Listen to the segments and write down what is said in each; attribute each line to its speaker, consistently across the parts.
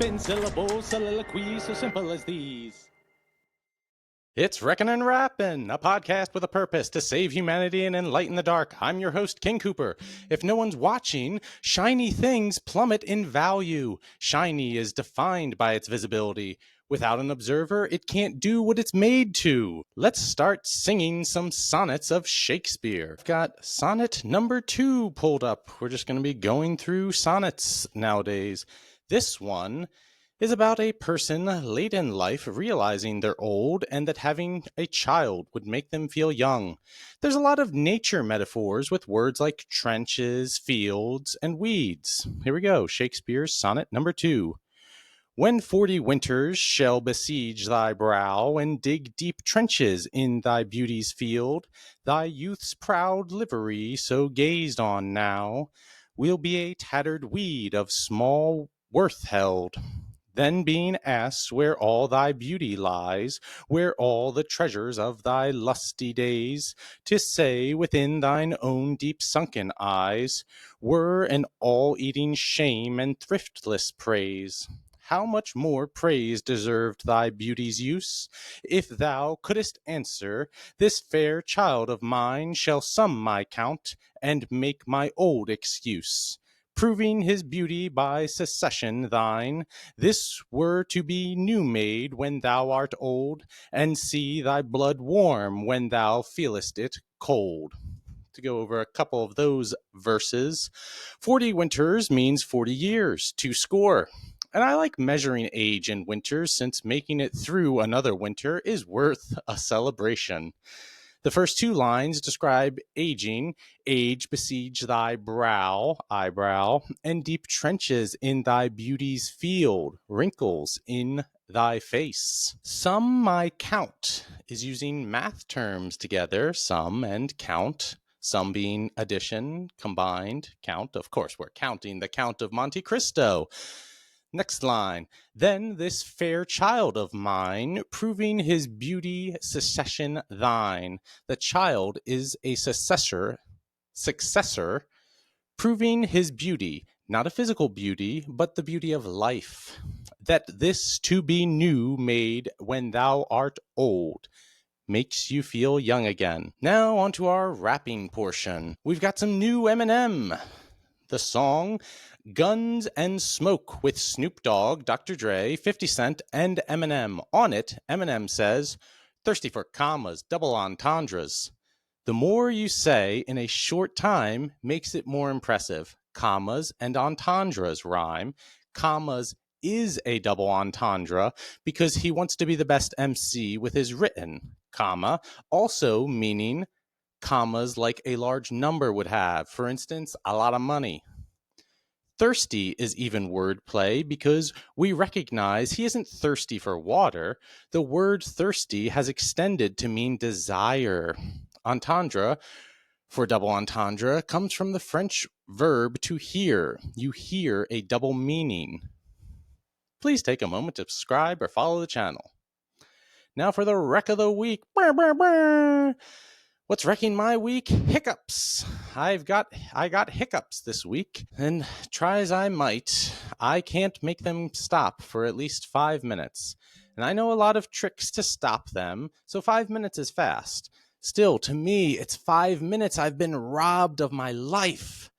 Speaker 1: spitting syllables, soliloquies so simple as these. It's Reckoning Rappin, a podcast with a purpose to save humanity and enlighten the dark. I'm your host, King Cooper. If no one's watching, shiny things plummet in value. Shiny is defined by its visibility. Without an observer, it can't do what it's made to. Let's start singing some sonnets of Shakespeare. I've got sonnet number 2 pulled up. We're just going to be going through sonnets nowadays. This one is about a person late in life realizing they're old and that having a child would make them feel young. There's a lot of nature metaphors with words like trenches, fields, and weeds. Here we go, Shakespeare's sonnet number 2. When 40 winters shall besiege thy brow, and dig deep trenches in thy beauty's field, thy youth's proud livery, so gazed on now, will be a tattered weed of small worth held. Then being asked where all thy beauty lies, where all the treasures of thy lusty days, to say within thine own deep sunken eyes, were an all-eating shame and thriftless praise. How much more praise deserved thy beauty's use? If thou couldst answer, this fair child of mine shall sum my count, and make my old excuse. Proving his beauty by secession thine, this were to be new made when thou art old, and see thy blood warm when thou feelest it cold. To go over a couple of those verses, 40 winters means 40 years, 2 score. And I like measuring age in winters since making it through another winter is worth a celebration. The first 2 lines describe aging. Age besiege thy brow, eyebrow, and deep trenches in thy beauty's field, wrinkles in thy face. Sum my count is using math terms together, sum and count. Sum being addition, combined, count. Of course, we're counting the Count of Monte Cristo. Next line, then this fair child of mine, proving his beauty succession thine. The child is a successor, proving his beauty, not a physical beauty, but the beauty of life. That this to be new made when thou art old makes you feel young again. Now onto our rapping portion. We've got some new Eminem. The song Guns and Smoke with Snoop Dogg, Dr. Dre, 50 Cent, and Eminem. On it, Eminem says, thirsty for commas, double entendres. The more you say in a short time makes it more impressive. Commas and entendres rhyme. Commas is a double entendre because he wants to be the best MC with his written, comma, also meaning commas like a large number would have. For instance, a lot of money. Thirsty is even wordplay because we recognize he isn't thirsty for water. The word thirsty has extended to mean desire. Entendre, for double entendre, comes from the French verb to hear. You hear a double meaning. Please take a moment to subscribe or follow the channel. Now for the wreck of the week. What's wrecking my week? Hiccups. I got hiccups this week, and try as I might, I can't make them stop for at least 5 minutes. And I know a lot of tricks to stop them, so 5 minutes is fast. Still, to me, it's 5 minutes I've been robbed of my life.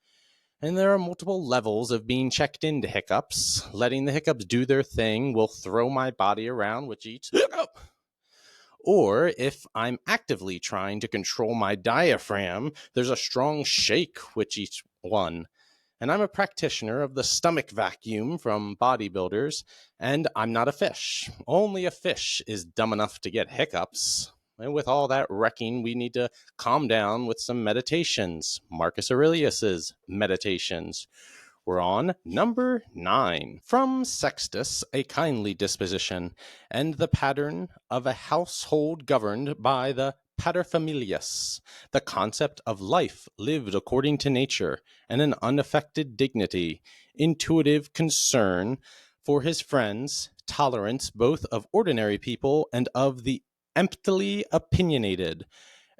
Speaker 1: And there are multiple levels of being checked into hiccups. Letting the hiccups do their thing will throw my body around with each hiccup. Or if I'm actively trying to control my diaphragm, there's a strong shake with each one. And I'm a practitioner of the stomach vacuum from bodybuilders, and I'm not a fish. Only a fish is dumb enough to get hiccups. And with all that wrecking, we need to calm down with some meditations. Marcus Aurelius's meditations. We're on number 9. From Sextus, a kindly disposition, and the pattern of a household governed by the paterfamilias, the concept of life lived according to nature, and an unaffected dignity, intuitive concern for his friends, tolerance both of ordinary people and of the emptily opinionated,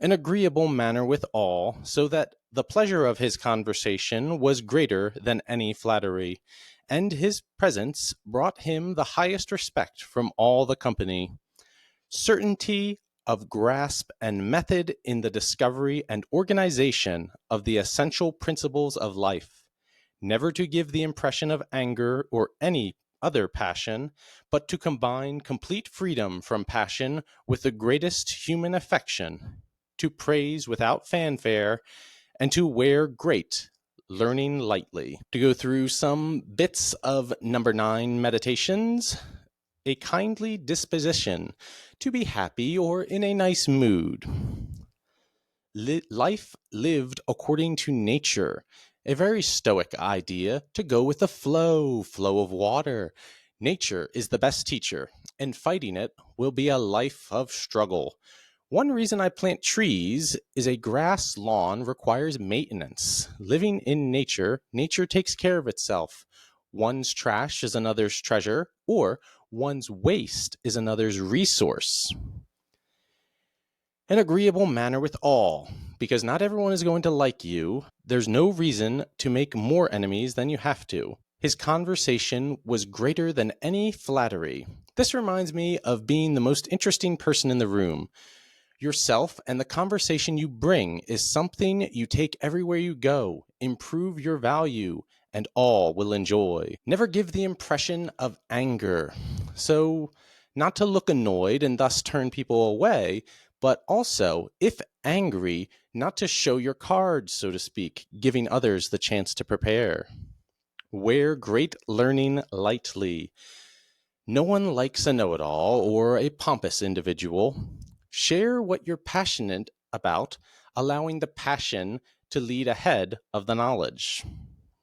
Speaker 1: an agreeable manner with all, so that the pleasure of his conversation was greater than any flattery, and his presence brought him the highest respect from all the company. Certainty of grasp and method in the discovery and organization of the essential principles of life, never to give the impression of anger or any other passion, but to combine complete freedom from passion with the greatest human affection, to praise without fanfare, and to wear great learning lightly. To go through some bits of number 9 meditations. A kindly disposition, to be happy or in a nice mood. Life lived according to nature, a very stoic idea, to go with the flow of water. Nature is the best teacher, and fighting it will be a life of struggle. One reason I plant trees is a grass lawn requires maintenance. Living in nature, nature takes care of itself. One's trash is another's treasure, or one's waste is another's resource. An agreeable manner with all, because not everyone is going to like you. There's no reason to make more enemies than you have to. His conversation was greater than any flattery. This reminds me of being the most interesting person in the room. Yourself and the conversation you bring is something you take everywhere you go. Improve your value, and all will enjoy. Never give the impression of anger. So, not to look annoyed and thus turn people away, but also, if angry, not to show your cards, so to speak, giving others the chance to prepare. Wear great learning lightly. No one likes a know-it-all or a pompous individual. Share what you're passionate about, allowing the passion to lead ahead of the knowledge.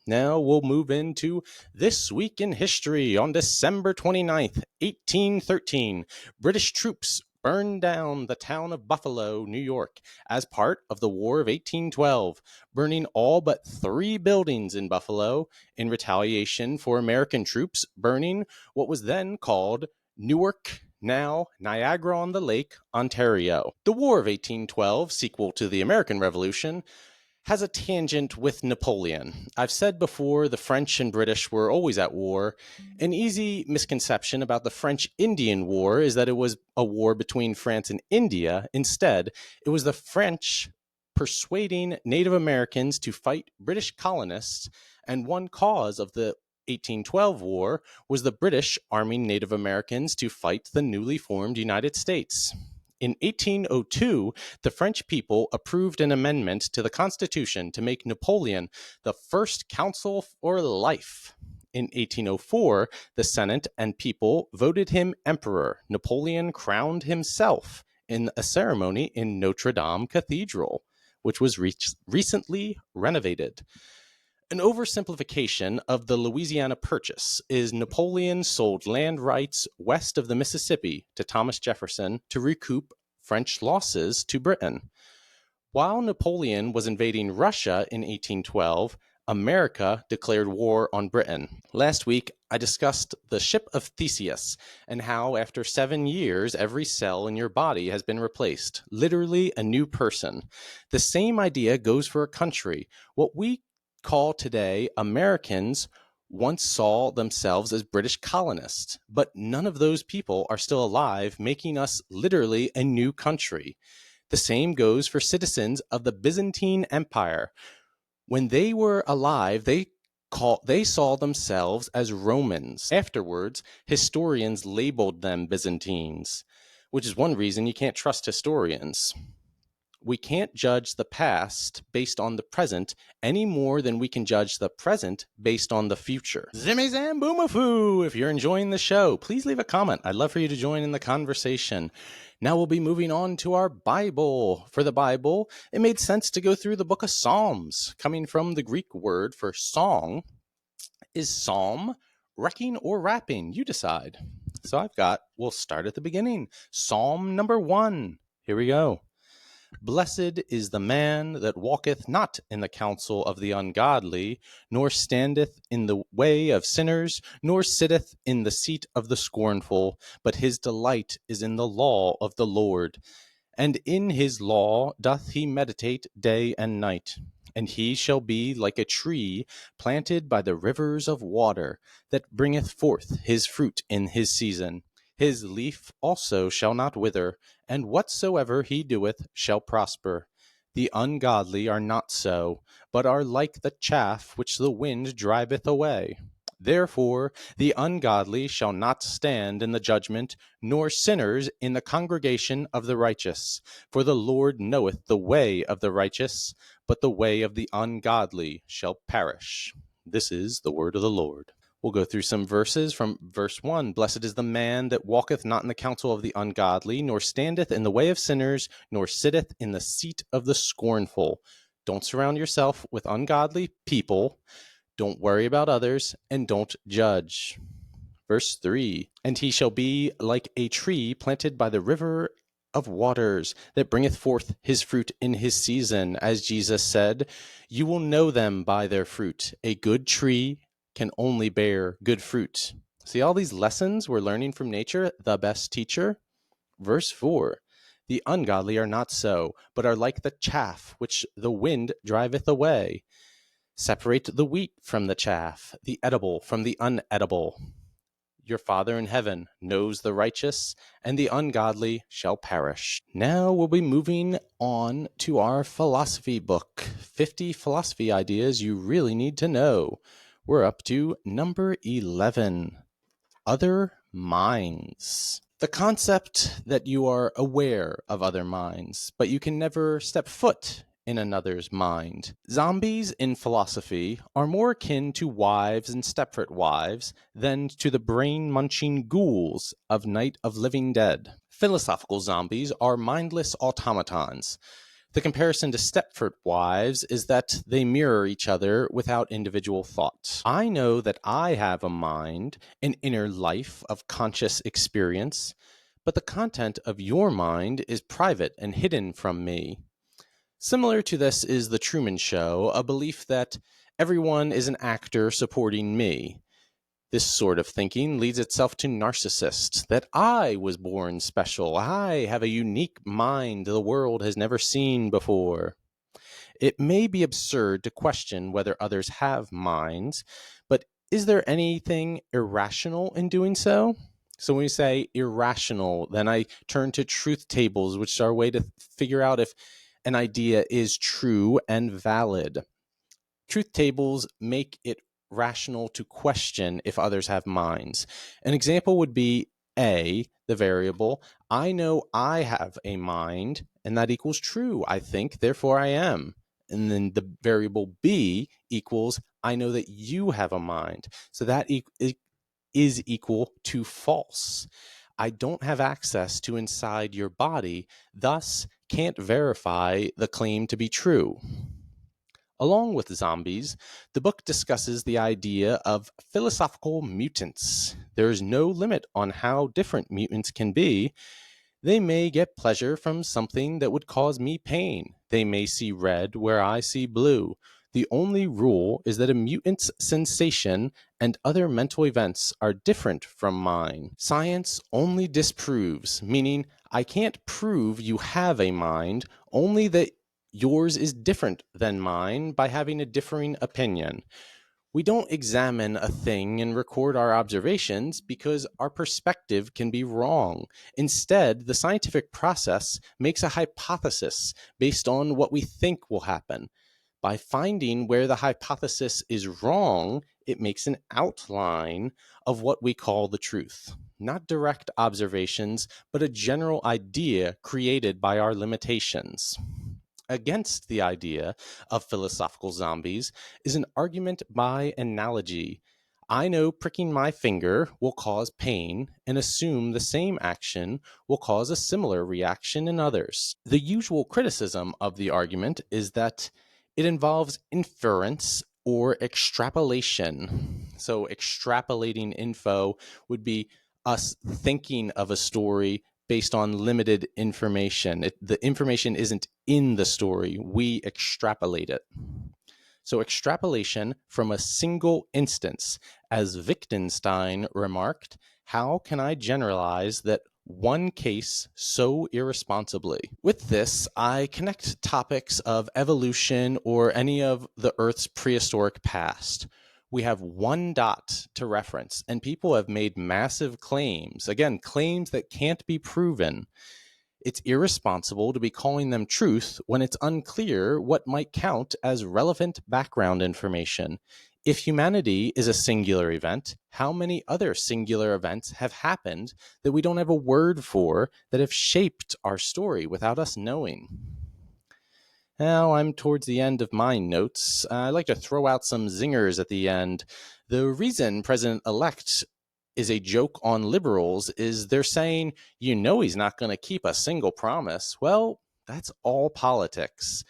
Speaker 1: Now we'll move into This Week in History. On December 29th, 1813, British troops burned down the town of Buffalo, New York, as part of the War of 1812, burning all but 3 buildings in Buffalo in retaliation for American troops burning what was then called Newark, now Niagara-on-the-Lake, Ontario. The War of 1812, sequel to the American Revolution, has a tangent with Napoleon. I've said before the French and British were always at war. An easy misconception about the French-Indian War is that it was a war between France and India. Instead, it was the French persuading Native Americans to fight British colonists, and one cause of the 1812 war was the British arming Native Americans to fight the newly formed United States. In 1802, the French people approved an amendment to the Constitution to make Napoleon the first consul for life. In 1804, the Senate and people voted him emperor. Napoleon crowned himself in a ceremony in Notre Dame Cathedral, which was recently renovated. An oversimplification of the Louisiana Purchase is Napoleon sold land rights west of the Mississippi to Thomas Jefferson to recoup French losses to Britain. While Napoleon was invading Russia in 1812, America declared war on Britain. Last week, I discussed the ship of Theseus and how after 7 years, every cell in your body has been replaced, literally a new person. The same idea goes for a country. What we call today Americans once saw themselves as British colonists, but none of those people are still alive, making us literally a new country. The same goes for citizens of the Byzantine Empire. When they were alive, they saw themselves as Romans. Afterwards, historians labeled them Byzantines, which is one reason you can't trust historians. We can't judge the past based on the present any more than we can judge the present based on the future. Zimmy Zam Boomafoo! If you're enjoying the show, please leave a comment. I'd love for you to join in the conversation. Now we'll be moving on to our Bible. For the Bible, it made sense to go through the book of Psalms. Coming from the Greek word for song is psalm, wrecking or rapping. You decide. So we'll start at the beginning. Psalm number 1. Here we go. Blessed is the man that walketh not in the counsel of the ungodly, nor standeth in the way of sinners, nor sitteth in the seat of the scornful, but his delight is in the law of the Lord. And in his law doth he meditate day and night. And he shall be like a tree planted by the rivers of water, that bringeth forth his fruit in his season. His leaf also shall not wither, and whatsoever he doeth shall prosper. The ungodly are not so, but are like the chaff which the wind driveth away. Therefore the ungodly shall not stand in the judgment, nor sinners in the congregation of the righteous. For the Lord knoweth the way of the righteous, but the way of the ungodly shall perish. This is the word of the Lord. We'll go through some verses from verse 1. Blessed is the man that walketh not in the counsel of the ungodly, nor standeth in the way of sinners, nor sitteth in the seat of the scornful. Don't surround yourself with ungodly people. Don't worry about others, and don't judge. Verse 3, and he shall be like a tree planted by the river of waters, that bringeth forth his fruit in his season. As Jesus said, you will know them by their fruit. A good tree can only bear good fruit. See all these lessons we're learning from nature, the best teacher? Verse 4, the ungodly are not so, but are like the chaff which the wind driveth away. Separate the wheat from the chaff, the edible from the unedible. Your Father in heaven knows the righteous, and the ungodly shall perish. Now we'll be moving on to our philosophy book, 50 philosophy ideas you really need to know. We're up to number 11, other minds. The concept that you are aware of other minds, but you can never step foot in another's mind. Zombies in philosophy are more akin to wives and Stepford wives than to the brain-munching ghouls of Night of Living Dead. Philosophical zombies are mindless automatons. The comparison to Stepford wives is that they mirror each other without individual thought. I know that I have a mind, an inner life of conscious experience, but the content of your mind is private and hidden from me. Similar to this is the Truman Show, a belief that everyone is an actor supporting me. This sort of thinking leads itself to narcissists, that I was born special, I have a unique mind the world has never seen before. It may be absurd to question whether others have minds, but is there anything irrational in doing so? So when we say irrational, then I turn to truth tables, which are a way to figure out if an idea is true and valid. Truth tables make it rational to question if others have minds. An example would be A, the variable, I know I have a mind, and that equals true, I think, therefore I am. And then the variable B equals, I know that you have a mind. So that is equal to false. I don't have access to inside your body, thus can't verify the claim to be true. Along with zombies, the book discusses the idea of philosophical mutants. There is no limit on how different mutants can be. They may get pleasure from something that would cause me pain. They may see red where I see blue. The only rule is that a mutant's sensation and other mental events are different from mine. Science only disproves, meaning I can't prove you have a mind, only that yours is different than mine by having a differing opinion. We don't examine a thing and record our observations because our perspective can be wrong. Instead, the scientific process makes a hypothesis based on what we think will happen. By finding where the hypothesis is wrong, it makes an outline of what we call the truth. Not direct observations, but a general idea created by our limitations. Against the idea of philosophical zombies is an argument by analogy. I know pricking my finger will cause pain and assume the same action will cause a similar reaction in others. The usual criticism of the argument is that it involves inference or extrapolation. So extrapolating info would be us thinking of a story based on limited information. The information isn't in the story. We extrapolate it. So extrapolation from a single instance. As Wittgenstein remarked, how can I generalize that one case so irresponsibly. With this, I connect topics of evolution or any of the Earth's prehistoric past. We have one dot to reference, and people have made massive claims. Again, claims that can't be proven. It's irresponsible to be calling them truth when it's unclear what might count as relevant background information. If humanity is a singular event, how many other singular events have happened that we don't have a word for that have shaped our story without us knowing? Now I'm towards the end of my notes. I'd like to throw out some zingers at the end. The reason President-elect is a joke on liberals is they're saying, he's not going to keep a single promise. Well, that's all politics.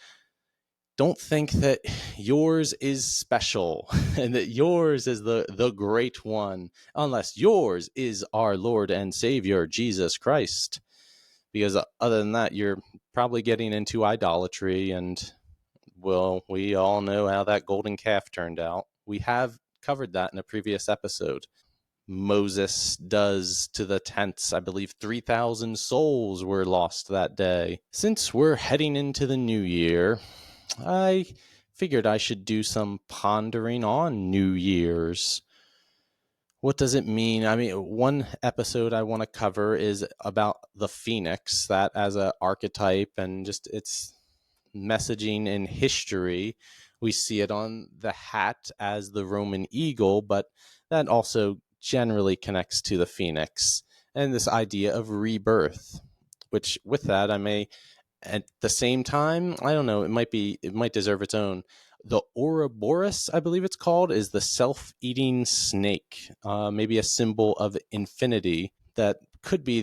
Speaker 1: Don't think that yours is special and that yours is the great one, unless yours is our Lord and Savior, Jesus Christ. Because other than that, you're probably getting into idolatry, and, well, we all know how that golden calf turned out. We have covered that in a previous episode. Moses does to the tents. I believe 3,000 souls were lost that day. Since we're heading into the new year, I figured I should do some pondering on New Year's. What does it mean? I mean, one episode I want to cover is about the phoenix, that as an archetype and just its messaging in history. We see it on the hat as the Roman eagle, but that also generally connects to the phoenix and this idea of rebirth, which with that I may at the same time, I don't know, it might deserve its own. The Ouroboros, I believe it's called, is the self-eating snake, maybe a symbol of infinity that could be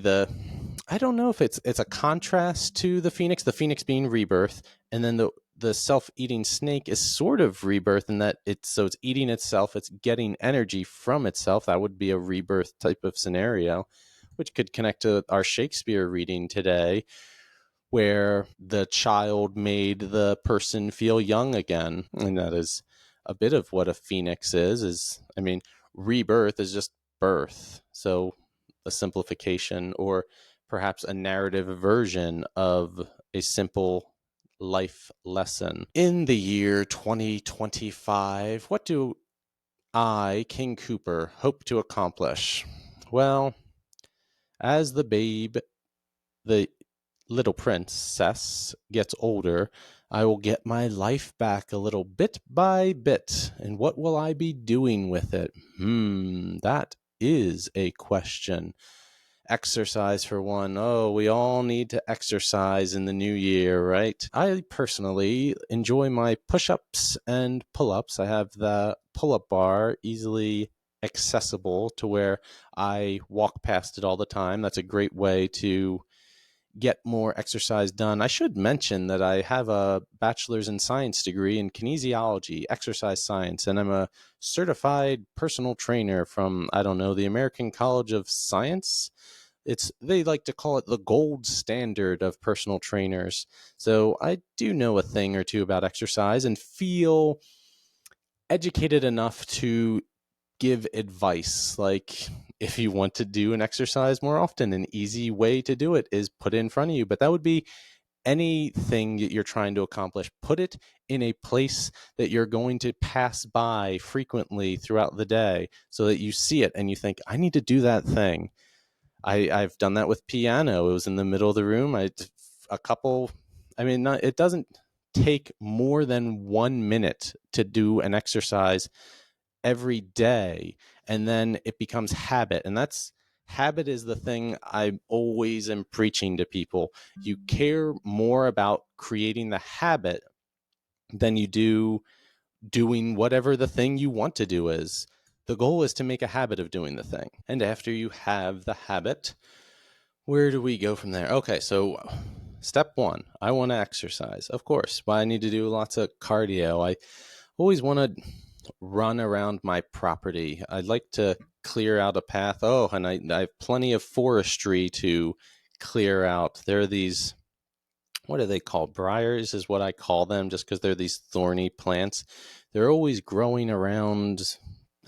Speaker 1: I don't know if it's a contrast to the phoenix being rebirth, and then the self-eating snake is sort of rebirth in that it's eating itself, it's getting energy from itself. That would be a rebirth type of scenario, which could connect to our Shakespeare reading today, where the child made the person feel young again. And that is a bit of what a phoenix is, I mean, rebirth is just birth. So a simplification, or perhaps a narrative version of a simple life lesson. In the year 2025, what do I, King Cooper, hope to accomplish? Well, as the little princess gets older, I will get my life back a little bit by bit. And what will I be doing with it? That is a question. Exercise, for one. Oh, we all need to exercise in the new year, right? I personally enjoy my push-ups and pull-ups. I have the pull-up bar easily accessible to where I walk past it all the time. That's a great way to get more exercise done. I should mention that I have a bachelor's in science degree in kinesiology, exercise science, and I'm a certified personal trainer from, I don't know, the American College of Science. They like to call it the gold standard of personal trainers. So I do know a thing or two about exercise and feel educated enough to give advice. Like, if you want to do an exercise more often, an easy way to do it is put it in front of you. But that would be anything that you're trying to accomplish. Put it in a place that you're going to pass by frequently throughout the day, so that you see it and you think, I need to do that thing. I've done that with piano. It was in the middle of the room. It doesn't take more than 1 minute to do an exercise every day, and then it becomes habit. And habit is the thing I always am preaching to people. You care more about creating the habit than you do doing whatever the thing you want to do is. The goal is to make a habit of doing the thing. And after you have the habit, where do we go from there? Okay, so step one, I want to exercise. Of course, but I need to do lots of cardio. I always want to run around my property. I'd like to clear out a path. Oh, and I have plenty of forestry to clear out. There are these, what are they called? Briars is what I call them, just because they're these thorny plants. They're always growing around,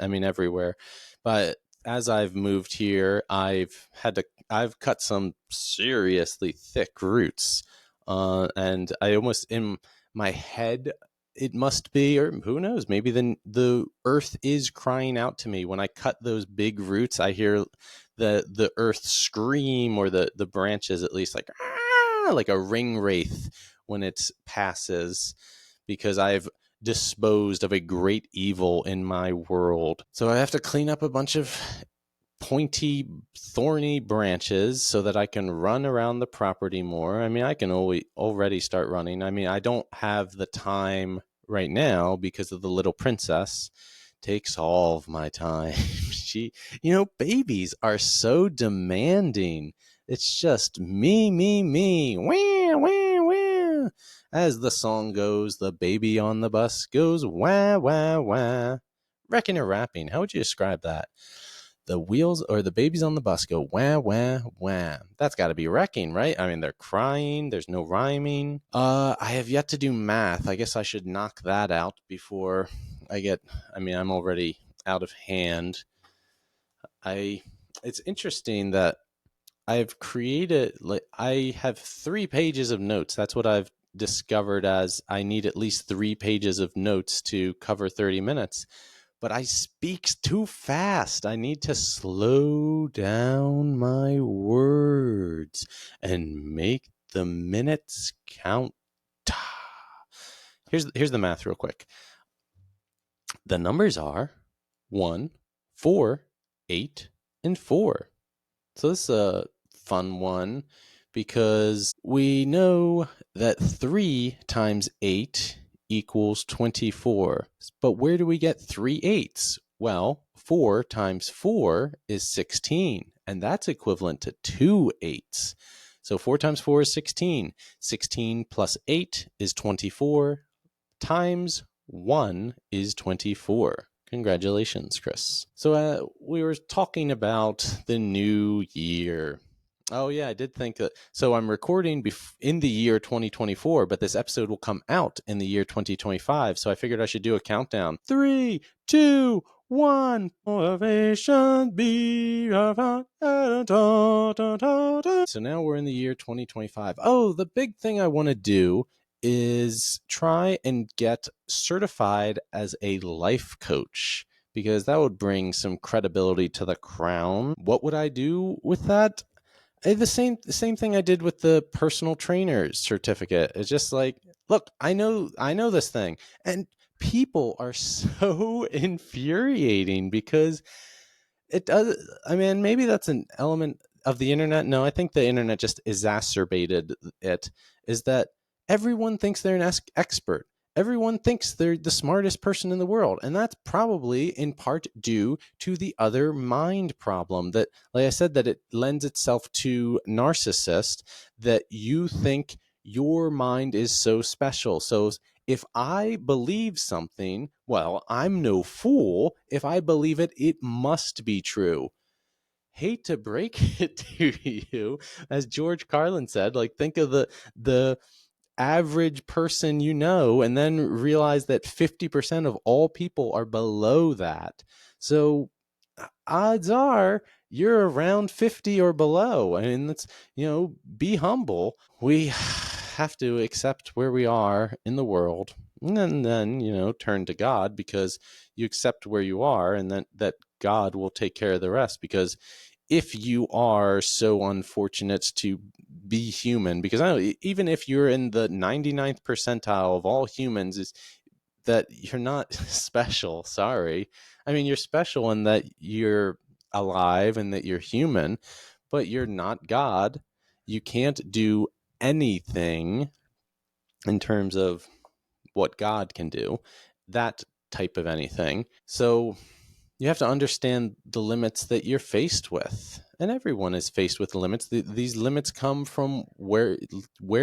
Speaker 1: everywhere. But as I've moved here, I've had to I've cut some seriously thick roots, and I almost in my head it must be, or who knows, maybe the earth is crying out to me when I cut those big roots. I hear the earth scream, or the branches at least, like a ring wraith when it passes, because I've disposed of a great evil in my world. So I have to clean up a bunch of pointy, thorny branches so that I can run around the property more. I mean, I can already start running. I mean, I don't have the time right now because of the little princess. Takes all of my time. She, babies are so demanding. It's just me, me, me. Wah, wah, wah. As the song goes, the baby on the bus goes wah, wah, wah. Reckoning Rappin. How would you describe that? The wheels or the babies on the bus go wah, wah, wah. That's got to be wrecking, right? I mean, they're crying. There's no rhyming. I have yet to do math. I guess I should knock that out before I'm already out of hand. It's interesting that I have 3 pages of notes. That's what I've discovered, as I need at least 3 pages of notes to cover 30 minutes. But I speak too fast. I need to slow down my words and make the minutes count. Here's the math real quick. The numbers are 1, 4, 8, and 4. So this is a fun one because we know that 3 times 8 equals 24. But where do we get 3 eighths? Well, 4 times 4 is 16, and that's equivalent to 2 eighths. So 4 times 4 is 16. 16 plus 8 is 24, times 1 is 24. Congratulations, Chris. So we were talking about the new year. Oh, yeah, I did think that. So I'm recording in the year 2024, but this episode will come out in the year 2025. So I figured I should do a countdown. 3, 2, 1. Motivation be so now we're in the year 2025. Oh, the big thing I want to do is try and get certified as a life coach, because that would bring some credibility to the crown. What would I do with that? The same thing I did with the personal trainer's certificate. It's just like, look, I know this thing. And people are so infuriating because it does. I mean, maybe that's an element of the internet. No, I think the internet just exacerbated it. Is that everyone thinks they're an expert. Everyone thinks they're the smartest person in the world. And that's probably in part due to the other mind problem that, like I said, that it lends itself to narcissist, that you think your mind is so special. So if I believe something, well, I'm no fool. If I believe it, it must be true. Hate to break it to you, as George Carlin said, like, think of the average person and then realize that 50% of all people are below that. So odds are you're around 50 or below. I mean, that's, be humble. We have to accept where we are in the world, and then turn to God, because you accept where you are, and then that God will take care of the rest. Because if you are so unfortunate to be human, because I know even if you're in the 99th percentile of all humans, is that you're not special. Sorry. I mean, you're special in that you're alive and that you're human, but you're not God. You can't do anything in terms of what God can do, that type of anything. So you have to understand the limits that you're faced with, and everyone is faced with limits. These limits come from where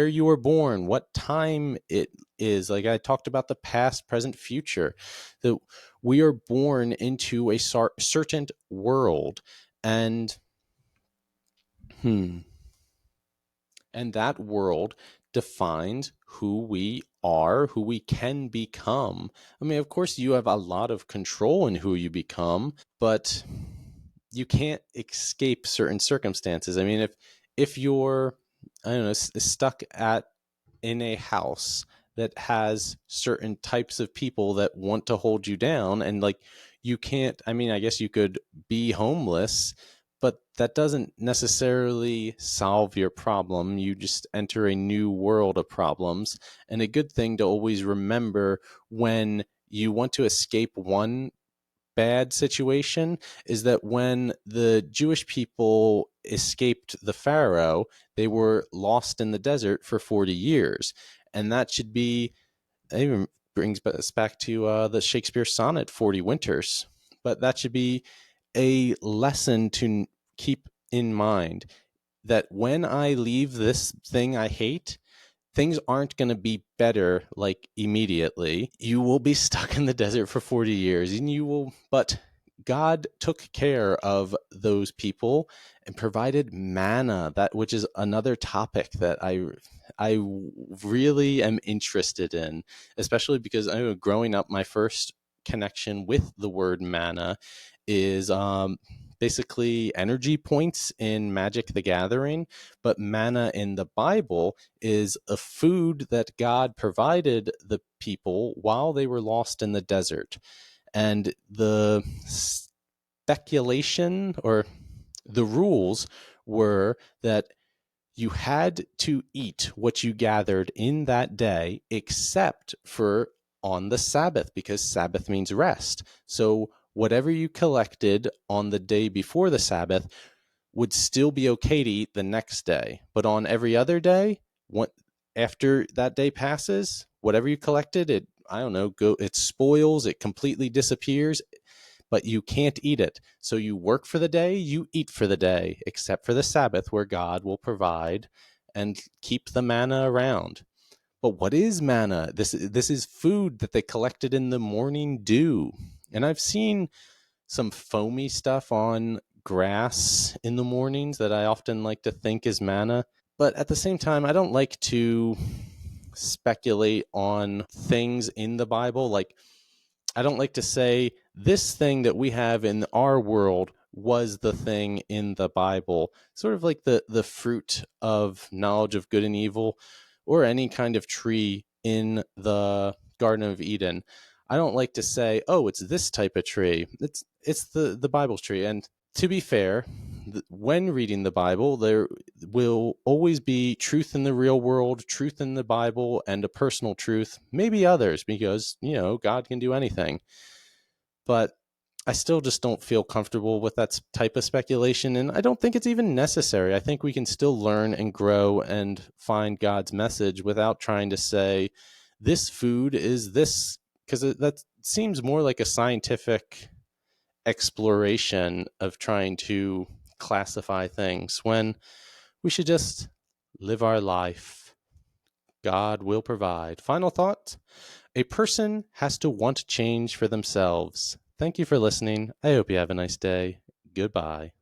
Speaker 1: you were born, what time it is. Like I talked about the past, present, future. That we are born into a certain world, and that world defines who we are, who we can become. I mean, of course, you have a lot of control in who you become, but you can't escape certain circumstances. I mean, if you're, I don't know, stuck in a house that has certain types of people that want to hold you down, and like you can't, I mean, I guess you could be homeless, but that doesn't necessarily solve your problem. You just enter a new world of problems. And a good thing to always remember when you want to escape one bad situation is that when the Jewish people escaped the Pharaoh, they were lost in the desert for 40 years. And that should be, it even brings us back to the Shakespeare sonnet, 40 Winters. But that should be a lesson to keep in mind that when I leave this thing I hate, things aren't going to be better like immediately. You will be stuck in the desert for 40 years and but God took care of those people and provided manna, which is another topic that I really am interested in, especially because I know growing up, my first connection with the word manna is basically energy points in Magic the Gathering, but manna in the Bible is a food that God provided the people while they were lost in the desert. And the speculation or the rules were that you had to eat what you gathered in that day, except for on the Sabbath, because Sabbath means rest. So whatever you collected on the day before the Sabbath would still be okay to eat the next day. But on every other day, after that day passes, whatever you collected, it spoils, it completely disappears, but you can't eat it. So you work for the day, you eat for the day, except for the Sabbath where God will provide and keep the manna around. But what is manna? This is food that they collected in the morning dew. And I've seen some foamy stuff on grass in the mornings that I often like to think is manna. But at the same time, I don't like to speculate on things in the Bible. Like, I don't like to say this thing that we have in our world was the thing in the Bible. Sort of like the fruit of knowledge of good and evil, or any kind of tree in the Garden of Eden. I don't like to say, oh, it's this type of tree. It's the Bible's tree. And to be fair, when reading the Bible, there will always be truth in the real world, truth in the Bible, and a personal truth, maybe others, because, God can do anything. But I still just don't feel comfortable with that type of speculation, and I don't think it's even necessary. I think we can still learn and grow and find God's message without trying to say, this food is this, because that seems more like a scientific exploration of trying to classify things when we should just live our life. God will provide. Final thought: a person has to want change for themselves. Thank you for listening. I hope you have a nice day. Goodbye.